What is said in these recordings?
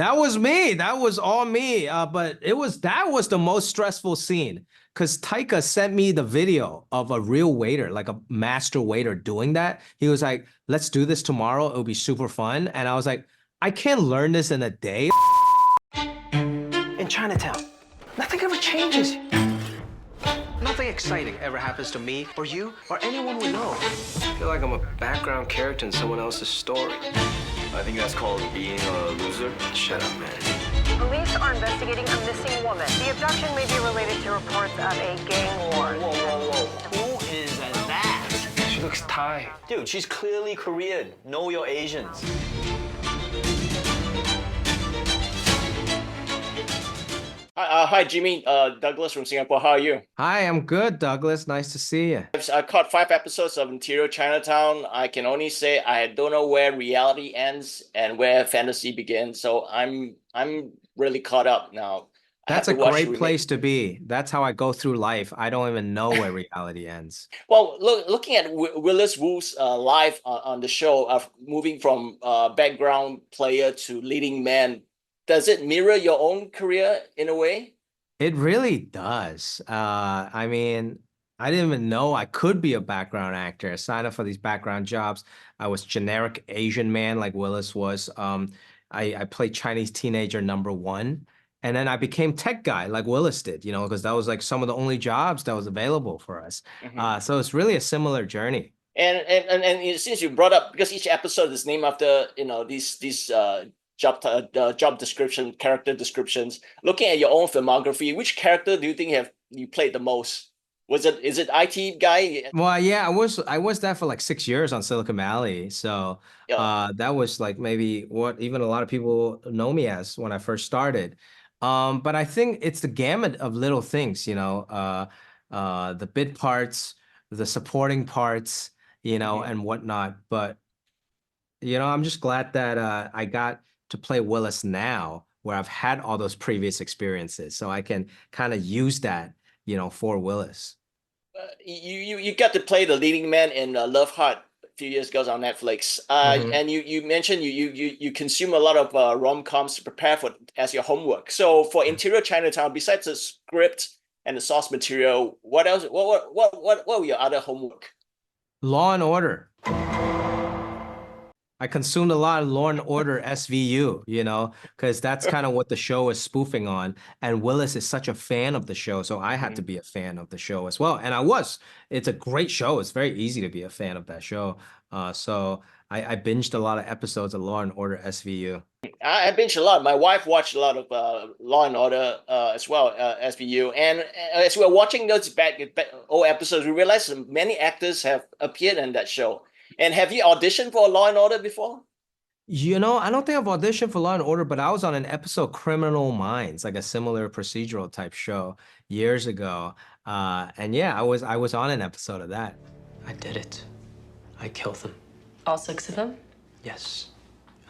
That was me. That was all me. But that was the most stressful scene because Taika sent me the video of a real waiter, like a master waiter doing that. He was like, "Let's do this tomorrow. It'll be super fun." And I was like, "I can't learn this in a day." In Chinatown, nothing ever changes. Nothing exciting ever happens to me or you or anyone we know. I feel like I'm a background character in someone else's story. I think that's called being a loser. Shut up, man. Police are investigating a missing woman. The abduction may be related to reports of a gang war. Whoa, whoa, whoa. Who is that? She looks Thai. Dude, she's clearly Korean. Know your Asians. Hi, Jimmy. Douglas from Singapore. How are you? Hi, I'm good, Douglas. Nice to see you. I caught 5 episodes of Interior Chinatown. I can only say I don't know where reality ends and where fantasy begins. So I'm really caught up now. That's a great place to be. That's how I go through life. I don't even know where reality ends. Well, looking at Willis Wu's life on the show of moving from background player to leading man, does it mirror your own career in a way? It really does. I mean, I didn't even know I could be a background actor. I signed up for these background jobs. I was generic Asian man like Willis was. I played Chinese teenager number one. And then I became tech guy like Willis did, because that was like some of the only jobs that was available for us. So it's really a similar journey. And since you brought up, because each episode is named after these job description, character descriptions. Looking at your own filmography, which character do you think you played the most? Is it IT guy? Well, yeah, I was that for like 6 years on Silicon Valley. So that was like maybe what even a lot of people know me as when I first started. But I think it's the gamut of little things, the bit parts, the supporting parts, and whatnot. But I'm just glad that I got to play Willis now, where I've had all those previous experiences, so I can kind of use that, for Willis. You got to play the leading man in Love Heart a few years ago on Netflix. And you mentioned you consume a lot of rom-coms to prepare for as your homework. So for Interior Chinatown, besides the script and the source material, what else? What were your other homework? Law and Order. I consumed a lot of Law and Order SVU, because that's kind of what the show is spoofing on. And Willis is such a fan of the show, so I had to be a fan of the show as well. And I was. It's a great show. It's very easy to be a fan of that show. So I binged a lot of episodes of Law and Order SVU. I binged a lot. My wife watched a lot of Law and Order as well, SVU. And as we were watching those old episodes, we realized many actors have appeared in that show. And have you auditioned for Law and Order before? I don't think I've auditioned for Law and Order, but I was on an episode Criminal Minds, like a similar procedural type show years ago. And yeah, I was on an episode of that. I did it. I killed them. All 6 of them? Yes.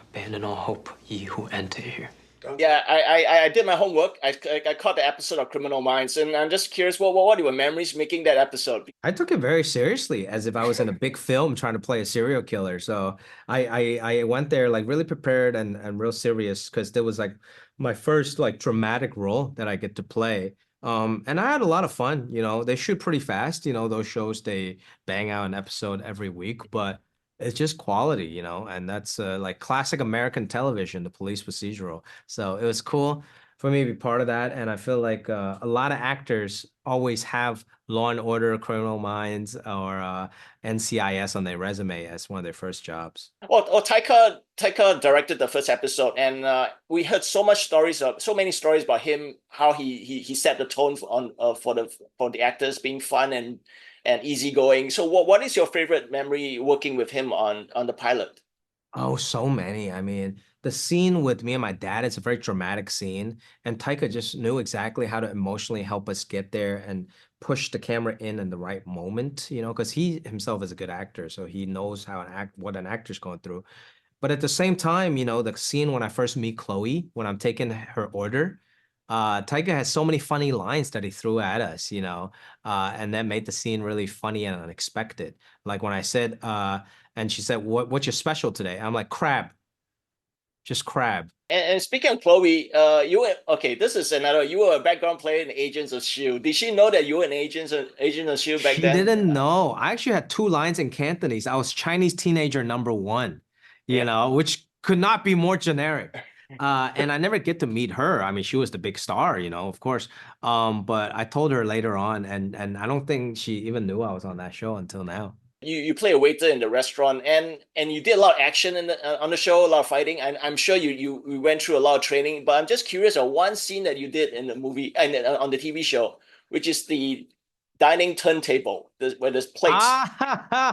Abandon all hope, ye who enter here. Yeah, I did my homework. I caught the episode of Criminal Minds, and I'm just curious, what were your memories making that episode? I took it very seriously, as if I was in a big film trying to play a serial killer. So I went there like really prepared and real serious, because there was like my first like dramatic role that I get to play. And I had a lot of fun. They shoot pretty fast. Those shows, they bang out an episode every week, but it's just quality, and that's like classic American television, the police procedural. So it was cool for me to be part of that. And I feel like a lot of actors always have Law and Order, Criminal Minds, or NCIS on their resume as one of their first jobs. Well, Taika directed the first episode, and we heard so many stories about him, how he set the tone for the actors being fun and easygoing. So what is your favorite memory working with him on the pilot? Oh, so many. I mean, the scene with me and my dad, it's a very dramatic scene. And Taika just knew exactly how to emotionally help us get there and push the camera in the right moment, because he himself is a good actor. So he knows what an actor's going through. But at the same time, the scene when I first meet Chloe, when I'm taking her order, Taika has so many funny lines that he threw at us, and that made the scene really funny and unexpected. Like when I said, and she said, what's your special today? I'm like, crab. just crab. And speaking of Chloe, you were okay. This is another. You were a background player in Agents of Shield. Did she know that you were an Agent of Shield back She then? didn't know. I actually had 2 lines in Cantonese. I was Chinese teenager #1, Yeah. which could not be more generic. And I never get to meet her. I mean, she was the big star, of course. But I told her later on, and I don't think she even knew I was on that show until now. You play a waiter in the restaurant, and you did a lot of action on the show, a lot of fighting. And I'm sure you went through a lot of training. But I'm just curious of one scene that you did in the movie and on the TV show, which is the dining turntable where there's plates.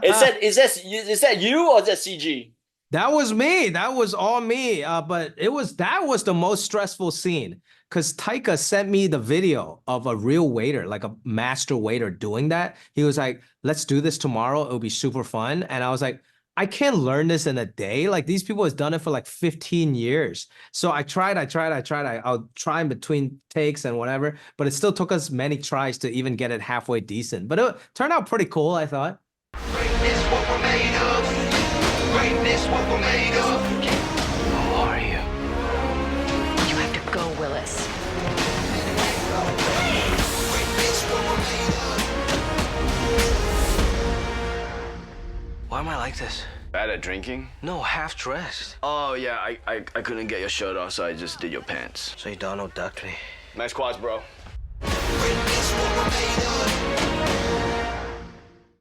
Is that you or is that CG? That was me. That was all me. But that was the most stressful scene because Taika sent me the video of a real waiter, like a master waiter doing that. He was like, let's do this tomorrow. It'll be super fun. And I was like, I can't learn this in a day. Like these people has done it for like 15 years. So I tried. I'll try in between takes and whatever, but it still took us many tries to even get it halfway decent. But it turned out pretty cool, I thought. Greatness, what we're made of. Greatness, what we're made of. Who are you? You have to go, Willis. Greatness, what we're made of. Why am I like this? Bad at drinking? No, half dressed. Oh, yeah, I couldn't get your shirt off, so I just did your pants. So you Donald ducked me. Nice quads, bro. Greatness, what we're made of.